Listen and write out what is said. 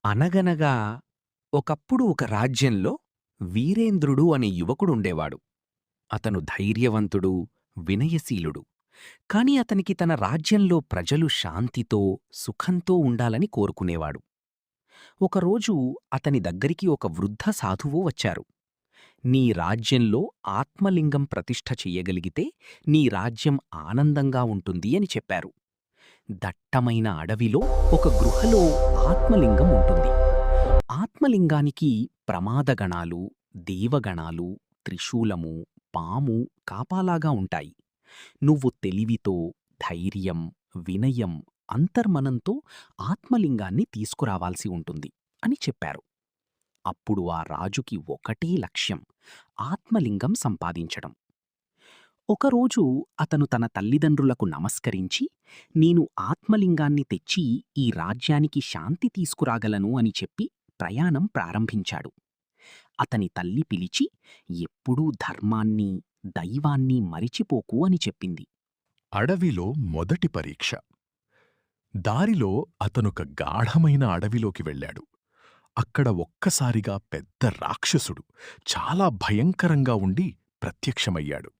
అనగనగా ఒకప్పుడు ఒక రాజ్యంలో వీరేంద్రుడు అనే యువకుడుండేవాడు. అతను ధైర్యవంతుడు, వినయశీలుడు. కాని అతనికి తన రాజ్యంలో ప్రజలు శాంతితో, సుఖంతో ఉండాలని కోరుకునేవాడు. ఒకరోజు అతని దగ్గరికి ఒక వృద్ధ సాధువు వచ్చారు. నీ రాజ్యంలో ఆత్మలింగం ప్రతిష్ఠ చెయ్యగలిగితే నీ రాజ్యం ఆనందంగా ఉంటుంది అని చెప్పారు. దట్టమైన అడవిలో ఒక గృహలో ఆత్మలింగం ఉంటుంది. ఆత్మలింగానికి ప్రమాదగణాలు, దేవగణాలు, త్రిశూలము, పాము కాపాలాగా ఉంటాయి. నువ్వు తెలివితో, ధైర్యం, వినయం, అంతర్మనంతో ఆత్మలింగాన్ని తీసుకురావాల్సి ఉంటుంది అని చెప్పారు. అప్పుడు ఆ రాజుకి ఒకటే లక్ష్యం, ఆత్మలింగం సంపాదించడం. ఒకరోజు అతను తన తల్లిదండ్రులకు నమస్కరించి, నేను ఆత్మలింగాన్ని తెచ్చి ఈ రాజ్యానికి శాంతి తీసుకురాగలను అని చెప్పి ప్రయాణం ప్రారంభించాడు. అతని తల్లి పిలిచి, ఎప్పుడూ ధర్మాన్ని, దైవాన్ని మరిచిపోకు అని చెప్పింది. అడవిలో మొదటి పరీక్ష. దారిలో అతనొక గాఢమైన అడవిలోకి వెళ్ళాడు. అక్కడ ఒక్కసారిగా పెద్ద రాక్షసుడు చాలా భయంకరంగా ఉండి ప్రత్యక్షమయ్యాడు.